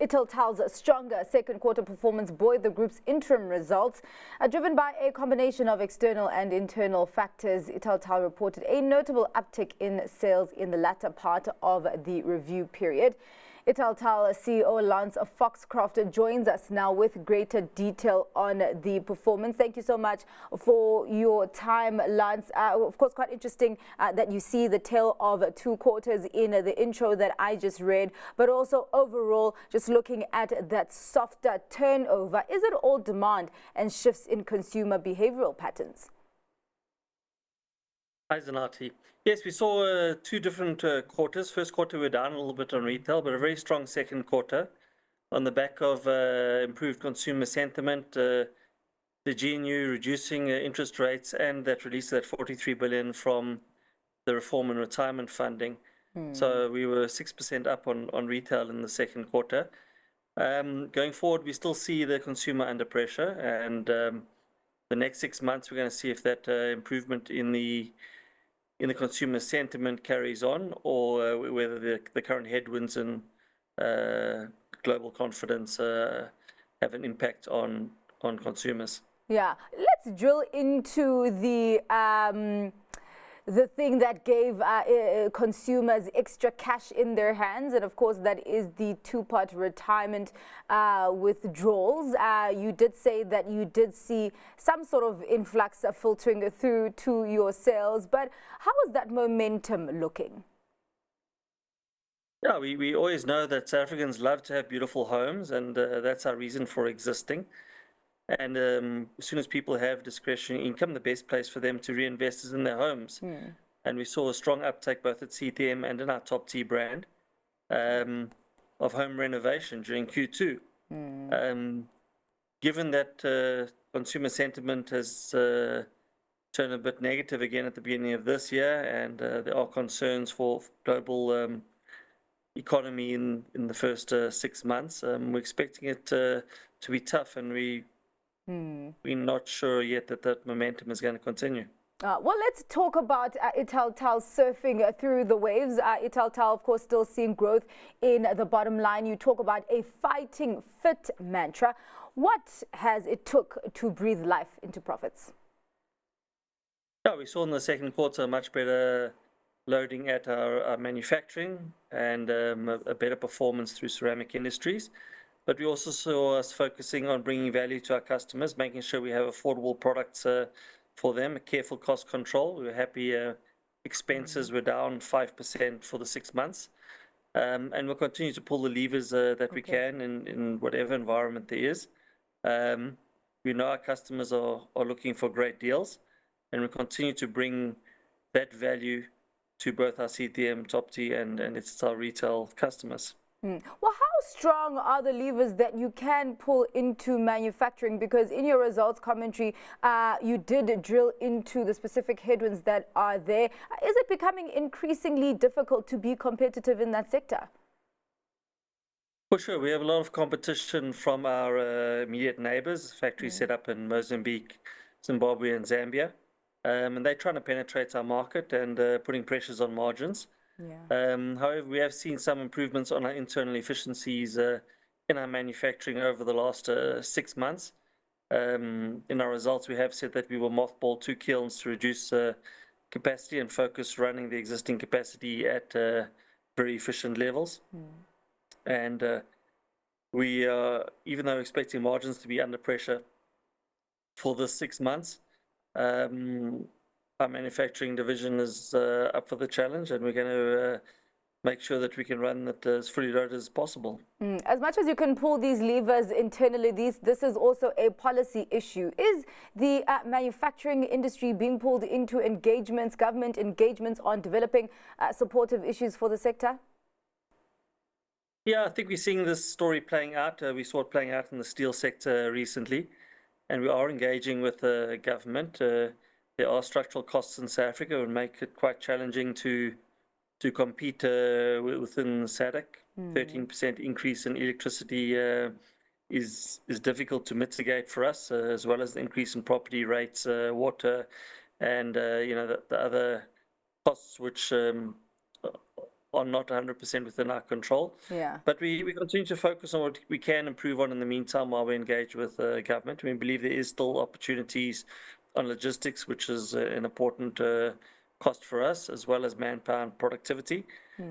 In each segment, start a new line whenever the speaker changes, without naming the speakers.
Italtile's stronger second quarter performance buoyed the group's interim results, driven by a combination of external and internal factors. Italtile reported a notable uptick in sales in the latter part of the review period. Italtile CEO Lance Foxcroft joins us now with greater detail on the performance. Thank you so much for your time, Lance. Of course, quite interesting that you see the tale of two quarters in the intro that I just read, but also overall, just looking at that softer turnover. Is it all demand and shifts in consumer behavioral patterns?
Hi, Zanati. Yes, we saw two different quarters. First quarter, we were down a little bit on retail, but a very strong second quarter on the back of improved consumer sentiment, the GNU reducing interest rates, and that release of that 43 billion from the reform and retirement funding. So we were 6% up on retail in the second quarter. Going forward, we still see the consumer under pressure, and the next 6 months, we're going to see if that improvement in the consumer sentiment carries on, or whether the current headwinds and global confidence have an impact on consumers.
Yeah, let's drill into the thing that gave consumers extra cash in their hands, and of course that is the two-part retirement withdrawals. You did say that you did see some sort of influx filtering through to your sales, but how is that momentum looking?
Yeah, we always know that South Africans love to have beautiful homes, and that's our reason for existing. And as soon as people have discretionary income, the best place for them to reinvest is in their homes. And we saw a strong uptake both at CTM and in our TopT brand of home renovation during Q2. Given that consumer sentiment has turned a bit negative again at the beginning of this year, and there are concerns for global economy in the first 6 months, we're expecting it to be tough, and we're not sure yet that momentum is going to continue.
Well, let's talk about Italtile surfing through the waves. Italtile, of course, still seeing growth in the bottom line. You talk about a fighting fit mantra. What has it took to breathe life into profits?
Yeah, we saw in the second quarter much better loading at our manufacturing, and a better performance through ceramic industries. But we also saw us focusing on bringing value to our customers, making sure we have affordable products for them, a careful cost control. We were happy expenses were down 5% for the 6 months. And we'll continue to pull the levers that we can in whatever environment there is. We know our customers are looking for great deals, and we continue to bring that value to both our CTM, TopT, and its our retail customers.
Well, how strong are the levers that you can pull into manufacturing? Because in your results commentary, you did drill into the specific headwinds that are there. Is it becoming increasingly difficult to be competitive in that sector?
For sure, we have a lot of competition from our immediate neighbors, factories set up in Mozambique, Zimbabwe, and Zambia. And they're trying to penetrate our market and putting pressures on margins. However, we have seen some improvements on our internal efficiencies in our manufacturing over the last 6 months. In our results, we have said that we will mothball 2 kilns to reduce capacity and focus running the existing capacity at very efficient levels. And we are, even though expecting margins to be under pressure for the 6 months, our manufacturing division is up for the challenge, and we're going to make sure that we can run it as fully loaded as possible.
As much as you can pull these levers internally, this is also a policy issue. Is the manufacturing industry being pulled into engagements, government engagements on developing supportive issues for the sector?
Yeah, I think we're seeing this story playing out. We saw it playing out in the steel sector recently, and we are engaging with the government. There are structural costs in South Africa that would make it quite challenging to compete within SADC. 13% increase in electricity is difficult to mitigate for us, as well as the increase in property rates, water, and the other costs which are not 100% within our control.
Yeah.
But we continue to focus on what we can improve on in the meantime while we engage with government. We believe there is still opportunities on logistics, which is an important cost for us, as well as manpower and productivity.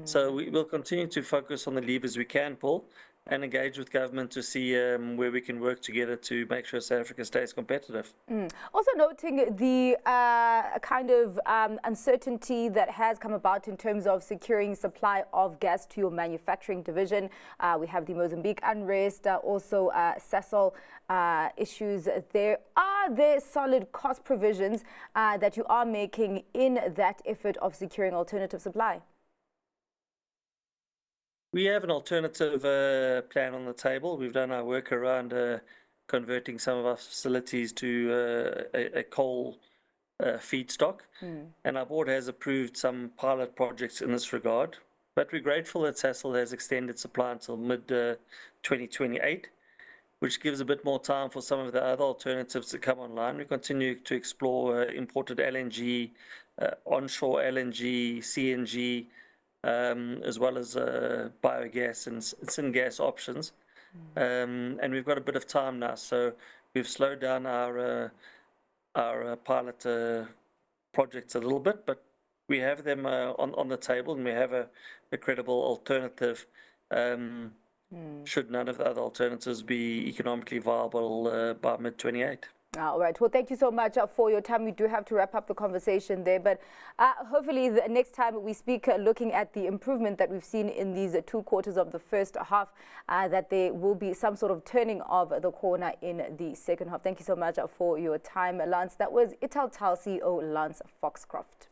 So we will continue to focus on the levers we can pull and engage with government to see where we can work together to make sure South Africa stays competitive.
Also noting the kind of uncertainty that has come about in terms of securing supply of gas to your manufacturing division. We have the Mozambique unrest, also Sasol issues there. Are there solid cost provisions that you are making in that effort of securing alternative supply?
We have an alternative plan on the table. We've done our work around converting some of our facilities to a coal feedstock, and our board has approved some pilot projects in this regard. But we're grateful that Sasol has extended supply until mid-2028, which gives a bit more time for some of the other alternatives to come online. We continue to explore imported LNG, onshore LNG, CNG, as well as biogas and syngas options. And we've got a bit of time now, so we've slowed down our pilot projects a little bit, but we have them on the table, and we have a credible alternative should none of the other alternatives be economically viable by mid-28.
All right. Well, thank you so much for your time. We do have to wrap up the conversation there, but hopefully the next time we speak, looking at the improvement that we've seen in these 2 quarters of the first half, that there will be some sort of turning of the corner in the second half. Thank you so much for your time, Lance. That was Italtile CEO Lance Foxcroft.